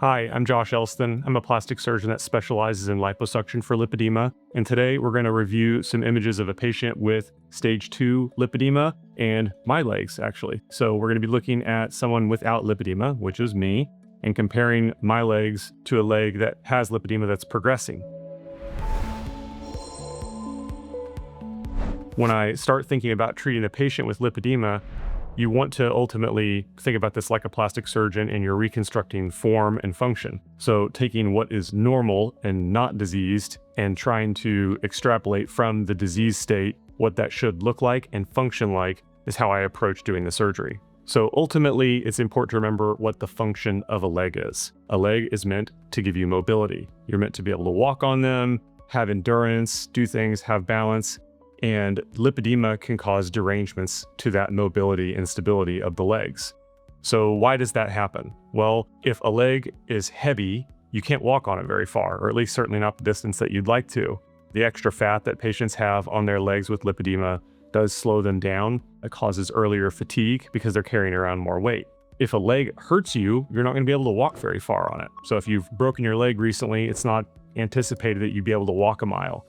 Hi, I'm Josh Elston. I'm a plastic surgeon that specializes in liposuction for lipedema, and today we're going to review some images of a patient with stage 2 lipedema and my legs, actually. So we're going to be looking at someone without lipedema, which is me, and comparing my legs to a leg that has lipedema that's progressing. When I start thinking about treating a patient with lipedema, you want to ultimately think about this like a plastic surgeon, and you're reconstructing form and function. So taking what is normal and not diseased and trying to extrapolate from the disease state what that should look like and function like is how I approach doing the surgery. So ultimately, it's important to remember what the function of a leg is. A leg is meant to give you mobility. You're meant to be able to walk on them, have endurance, do things, have balance. And lipedema can cause derangements to that mobility and stability of the legs. So why does that happen? Well, if a leg is heavy, you can't walk on it very far, or at least certainly not the distance that you'd like to. The extra fat that patients have on their legs with lipedema does slow them down. It causes earlier fatigue because they're carrying around more weight. If a leg hurts you, you're not going to be able to walk very far on it. So if you've broken your leg recently, it's not anticipated that you'd be able to walk a mile.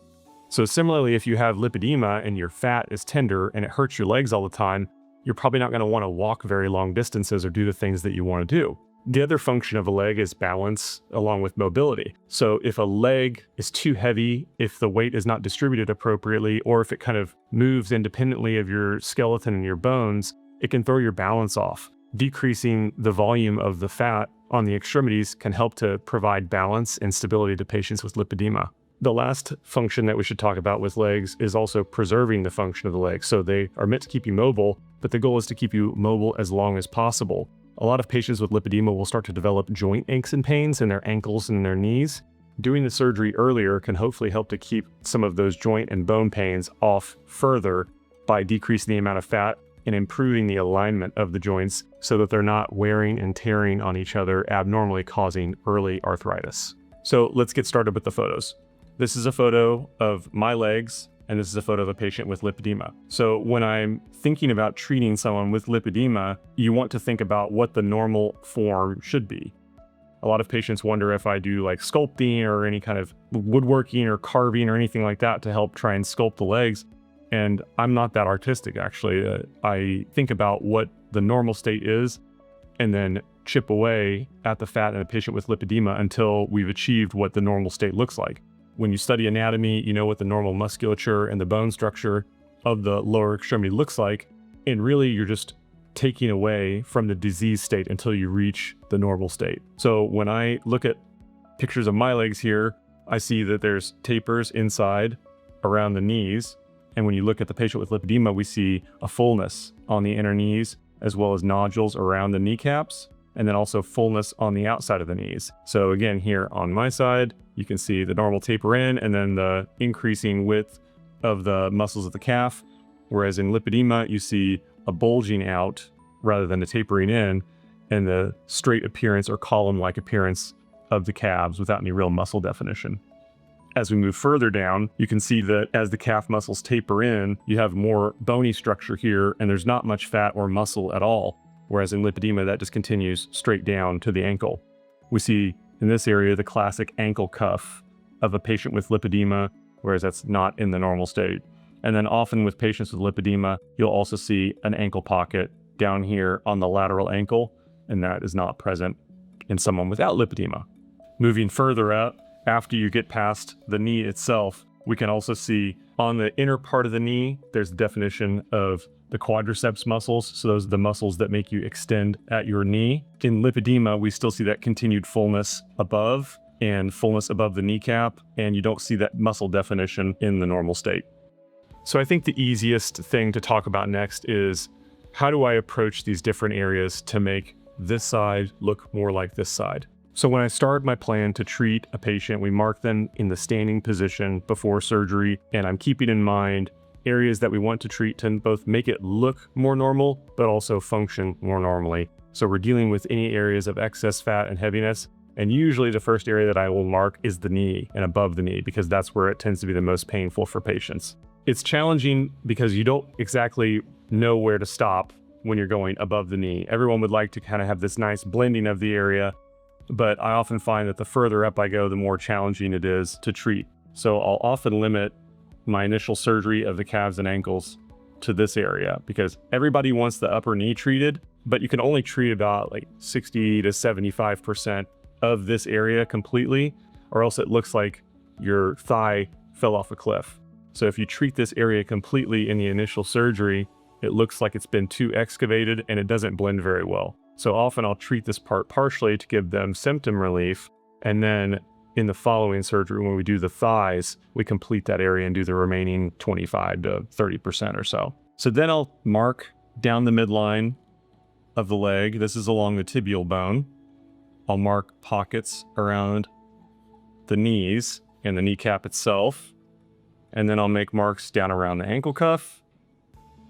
So similarly, if you have lipedema and your fat is tender and it hurts your legs all the time, you're probably not going to want to walk very long distances or do the things that you want to do. The other function of a leg is balance along with mobility. So if a leg is too heavy, if the weight is not distributed appropriately, or if it kind of moves independently of your skeleton and your bones, it can throw your balance off. Decreasing the volume of the fat on the extremities can help to provide balance and stability to patients with lipedema. The last function that we should talk about with legs is also preserving the function of the legs. So they are meant to keep you mobile, but the goal is to keep you mobile as long as possible. A lot of patients with lipedema will start to develop joint aches and pains in their ankles and their knees. Doing the surgery earlier can hopefully help to keep some of those joint and bone pains off further by decreasing the amount of fat and improving the alignment of the joints so that they're not wearing and tearing on each other, abnormally causing early arthritis. So let's get started with the photos. This is a photo of my legs, and this is a photo of a patient with lipedema. So when I'm thinking about treating someone with lipedema, you want to think about what the normal form should be. A lot of patients wonder if I do like sculpting or any kind of woodworking or carving or anything like that to help try and sculpt the legs. And I'm not that artistic, actually. I think about what the normal state is and then chip away at the fat in a patient with lipedema until we've achieved what the normal state looks like. When you study anatomy, you know what the normal musculature and the bone structure of the lower extremity looks like, and really you're just taking away from the disease state until you reach the normal state. So when I look at pictures of my legs here, I see that there's tapers inside around the knees, and when you look at the patient with lipedema, we see a fullness on the inner knees as well as nodules around the kneecaps, and then also fullness on the outside of the knees. So again, here on my side, you can see the normal taper in and then the increasing width of the muscles of the calf. Whereas in lipedema, you see a bulging out rather than a tapering in, and the straight appearance or column-like appearance of the calves without any real muscle definition. As we move further down, you can see that as the calf muscles taper in, you have more bony structure here, and there's not much fat or muscle at all. Whereas in lipedema, that just continues straight down to the ankle. We see in this area the classic ankle cuff of a patient with lipedema, whereas that's not in the normal state. And then often with patients with lipedema, you'll also see an ankle pocket down here on the lateral ankle, and that is not present in someone without lipedema. Moving further out, after you get past the knee itself, we can also see on the inner part of the knee, there's the definition of the quadriceps muscles. So those are the muscles that make you extend at your knee. In lipedema, we still see that continued fullness above and fullness above the kneecap, and you don't see that muscle definition in the normal state. So I think the easiest thing to talk about next is how do I approach these different areas to make this side look more like this side? So when I start my plan to treat a patient, we mark them in the standing position before surgery, and I'm keeping in mind areas that we want to treat to both make it look more normal, but also function more normally. So we're dealing with any areas of excess fat and heaviness. And usually the first area that I will mark is the knee and above the knee, because that's where it tends to be the most painful for patients. It's challenging because you don't exactly know where to stop when you're going above the knee. Everyone would like to kind of have this nice blending of the area but I often find that the further up I go, the more challenging it is to treat. So I'll often limit my initial surgery of the calves and ankles to this area because everybody wants the upper knee treated, but you can only treat about like 60 to 75% of this area completely, or else it looks like your thigh fell off a cliff. So if you treat this area completely in the initial surgery, it looks like it's been too excavated and it doesn't blend very well. So often I'll treat this part partially to give them symptom relief. And then in the following surgery, when we do the thighs, we complete that area and do the remaining 25 to 30% or so. So then I'll mark down the midline of the leg. This is along the tibial bone. I'll mark pockets around the knees and the kneecap itself. And then I'll make marks down around the ankle cuff.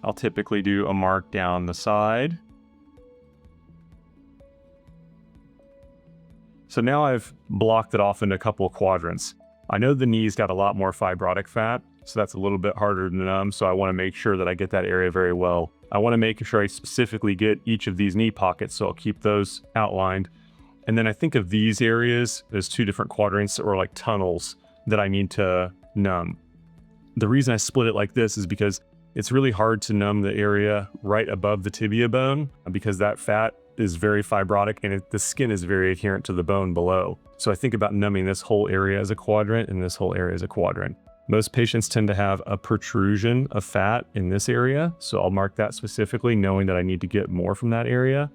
I'll typically do a mark down the side. So now I've blocked it off into a couple of quadrants. I know the knee's got a lot more fibrotic fat, so that's a little bit harder to numb, so I want to make sure that I get that area very well. I want to make sure I specifically get each of these knee pockets, so I'll keep those outlined. And then I think of these areas as two different quadrants or like tunnels that I need to numb. The reason I split it like this is because it's really hard to numb the area right above the tibia bone because that fat is very fibrotic and the skin is very adherent to the bone below. So I think about numbing this whole area as a quadrant and this whole area as a quadrant. Most patients tend to have a protrusion of fat in this area. So I'll mark that specifically knowing that I need to get more from that area.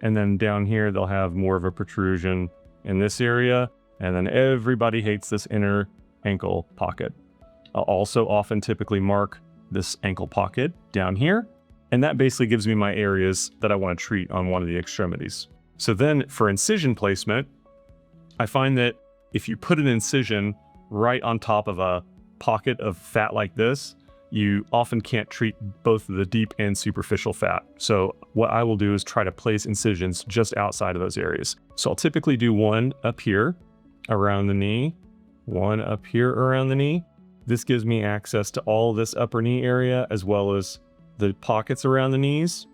And then down here, they'll have more of a protrusion in this area. And then everybody hates this inner ankle pocket. I'll also often typically mark this ankle pocket down here. And that basically gives me my areas that I want to treat on one of the extremities. So then for incision placement, I find that if you put an incision right on top of a pocket of fat like this, you often can't treat both the deep and superficial fat. So what I will do is try to place incisions just outside of those areas. So I'll typically do one up here around the knee, one up here around the knee. This gives me access to all this upper knee area as well as the pockets around the knees,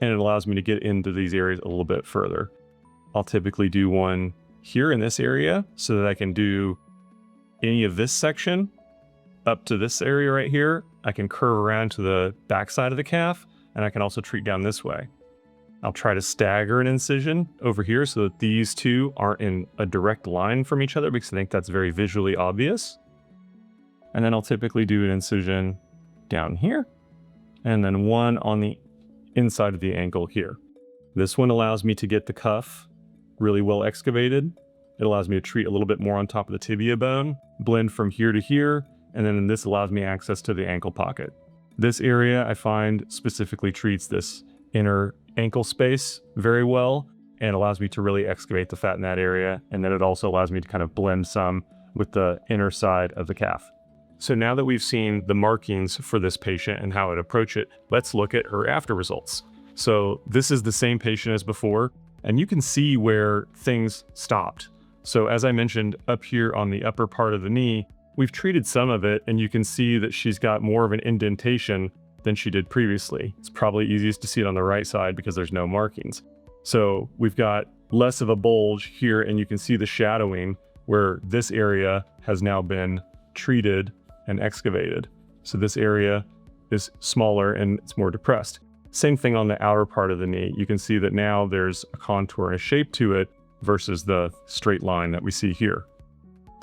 and it allows me to get into these areas a little bit further. I'll typically do one here in this area so that I can do any of this section up to this area right here. I can curve around to the backside of the calf, and I can also treat down this way. I'll try to stagger an incision over here so that these two aren't in a direct line from each other because I think that's very visually obvious. And then I'll typically do an incision down here, and then one on the inside of the ankle here. This one allows me to get the cuff really well excavated. It allows me to treat a little bit more on top of the tibia bone, blend from here to here, and then this allows me access to the ankle pocket. This area I find specifically treats this inner ankle space very well and allows me to really excavate the fat in that area. And then it also allows me to kind of blend some with the inner side of the calf. So now that we've seen the markings for this patient and how I'd approach it, let's look at her after results. So this is the same patient as before, and you can see where things stopped. So as I mentioned up here on the upper part of the knee, we've treated some of it and you can see that she's got more of an indentation than she did previously. It's probably easiest to see it on the right side because there's no markings. So we've got less of a bulge here and you can see the shadowing where this area has now been treated and excavated. So this area is smaller and it's more depressed. Same thing on the outer part of the knee. You can see that now there's a contour and a shape to it versus the straight line that we see here.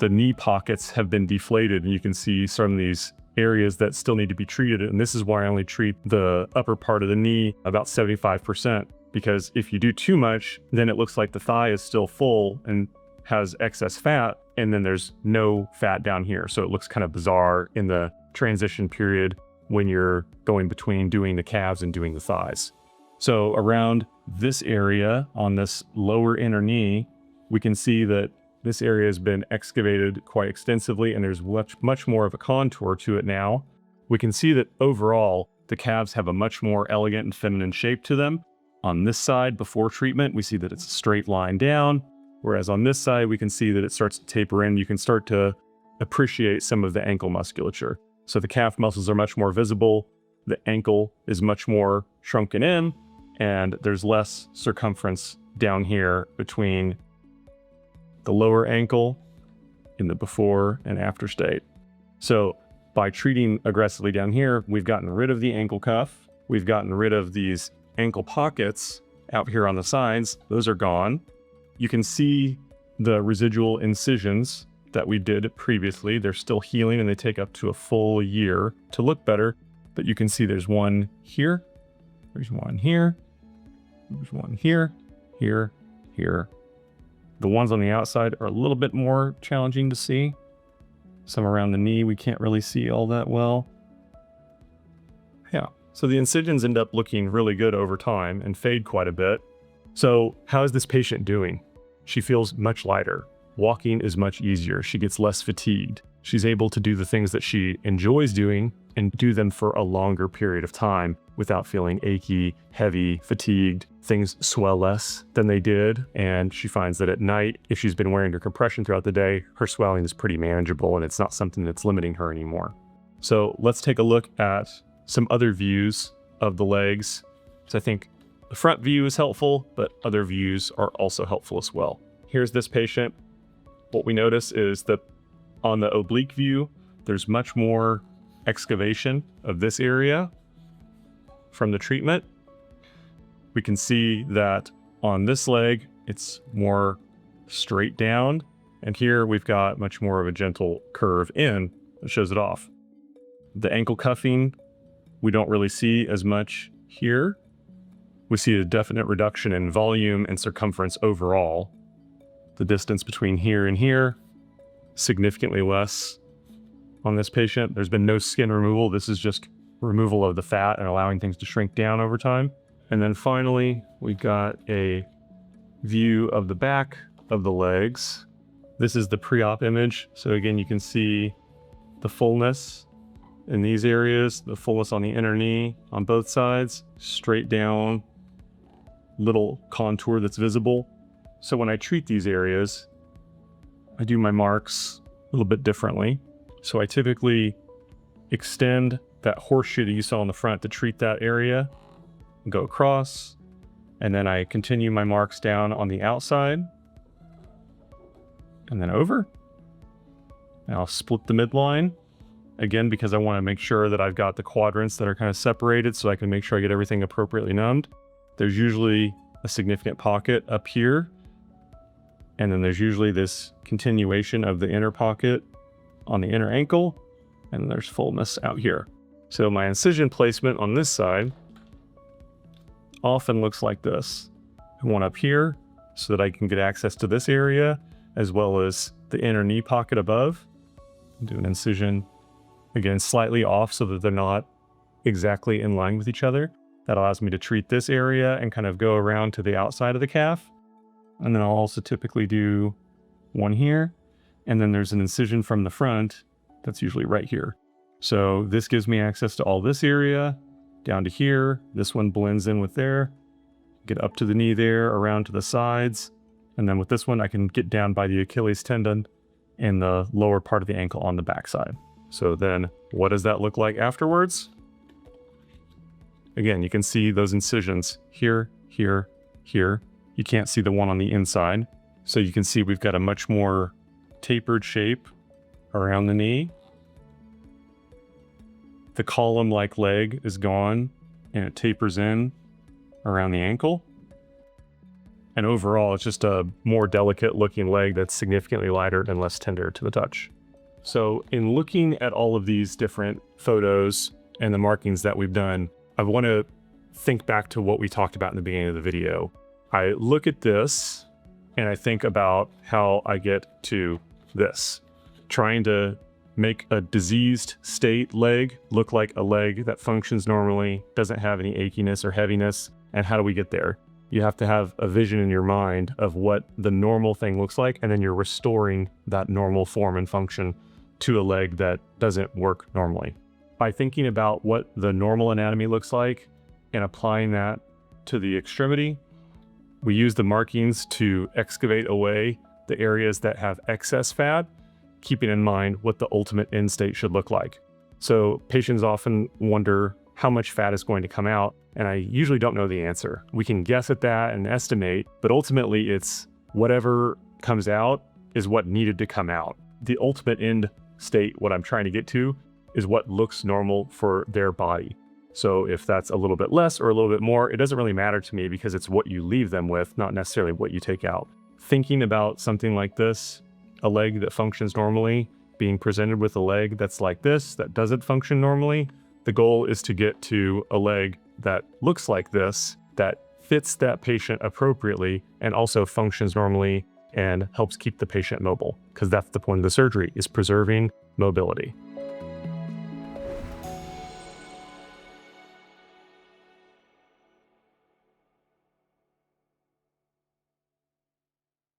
The knee pockets have been deflated and you can see some of these areas that still need to be treated. And this is why I only treat the upper part of the knee about 75%, because if you do too much, then it looks like the thigh is still full and has excess fat, and then there's no fat down here. So it looks kind of bizarre in the transition period when you're going between doing the calves and doing the thighs. So around this area on this lower inner knee, we can see that this area has been excavated quite extensively and there's much more of a contour to it now. We can see that overall, the calves have a much more elegant and feminine shape to them. On this side, before treatment, we see that it's a straight line down. Whereas on this side, we can see that it starts to taper in. You can start to appreciate some of the ankle musculature. So the calf muscles are much more visible. The ankle is much more shrunken in, and there's less circumference down here between the lower ankle in the before and after state. So by treating aggressively down here, we've gotten rid of the ankle cuff. We've gotten rid of these ankle pockets out here on the sides. Those are gone. You can see the residual incisions that we did previously. They're still healing and they take up to a full year to look better. But you can see there's one here, there's one here, there's one here, here, here. The ones on the outside are a little bit more challenging to see. Some around the knee we can't really see all that well. Yeah, so the incisions end up looking really good over time and fade quite a bit. So how is this patient doing? She feels much lighter. Walking is much easier. She gets less fatigued. She's able to do the things that she enjoys doing and do them for a longer period of time without feeling achy, heavy, fatigued. Things swell less than they did. And she finds that at night, if she's been wearing her compression throughout the day, her swelling is pretty manageable and it's not something that's limiting her anymore. So let's take a look at some other views of the legs. So I think the front view is helpful, but other views are also helpful as well. Here's this patient. What we notice is that on the oblique view, there's much more excavation of this area from the treatment. We can see that on this leg, it's more straight down. And here we've got much more of a gentle curve in that shows it off. The ankle cuffing, we don't really see as much here. We see a definite reduction in volume and circumference overall. The distance between here and here, significantly less on this patient. There's been no skin removal. This is just removal of the fat and allowing things to shrink down over time. And then finally, we got a view of the back of the legs. This is the pre-op image. So again, you can see the fullness in these areas, the fullness on the inner knee on both sides, straight down, little contour that's visible. So when I treat these areas, I do my marks a little bit differently. So I typically extend that horseshoe that you saw in the front to treat that area, go across, and then I continue my marks down on the outside, and then over. And I'll split the midline, again, because I want to make sure that I've got the quadrants that are kind of separated so I can make sure I get everything appropriately numbed. There's usually a significant pocket up here, and then there's usually this continuation of the inner pocket on the inner ankle, and there's fullness out here. So my incision placement on this side often looks like this. One up here so that I can get access to this area, as well as the inner knee pocket above. Do an incision, again, slightly off so that they're not exactly in line with each other. That allows me to treat this area and kind of go around to the outside of the calf. And then I'll also typically do one here. And then there's an incision from the front that's usually right here. So this gives me access to all this area, down to here. This one blends in with there. Get up to the knee there, around to the sides. And then with this one, I can get down by the Achilles tendon and the lower part of the ankle on the backside. So then what does that look like afterwards? Again, you can see those incisions here, here, here. You can't see the one on the inside. So you can see we've got a much more tapered shape around the knee. The column-like leg is gone and it tapers in around the ankle. And overall, it's just a more delicate looking leg that's significantly lighter and less tender to the touch. So in looking at all of these different photos and the markings that we've done, I want to think back to what we talked about in the beginning of the video. I look at this and I think about how I get to this, trying to make a diseased state leg look like a leg that functions normally, doesn't have any achiness or heaviness. And how do we get there? You have to have a vision in your mind of what the normal thing looks like, and then you're restoring that normal form and function to a leg that doesn't work normally. By thinking about what the normal anatomy looks like and applying that to the extremity, we use the markings to excavate away the areas that have excess fat, keeping in mind what the ultimate end state should look like. So patients often wonder how much fat is going to come out, and I usually don't know the answer. We can guess at that and estimate, but ultimately it's whatever comes out is what needed to come out. The ultimate end state, what I'm trying to get to, is what looks normal for their body. So if that's a little bit less or a little bit more, it doesn't really matter to me because it's what you leave them with, not necessarily what you take out. Thinking about something like this, a leg that functions normally, being presented with a leg that's like this, that doesn't function normally, the goal is to get to a leg that looks like this, that fits that patient appropriately and also functions normally and helps keep the patient mobile, because that's the point of the surgery, is preserving mobility.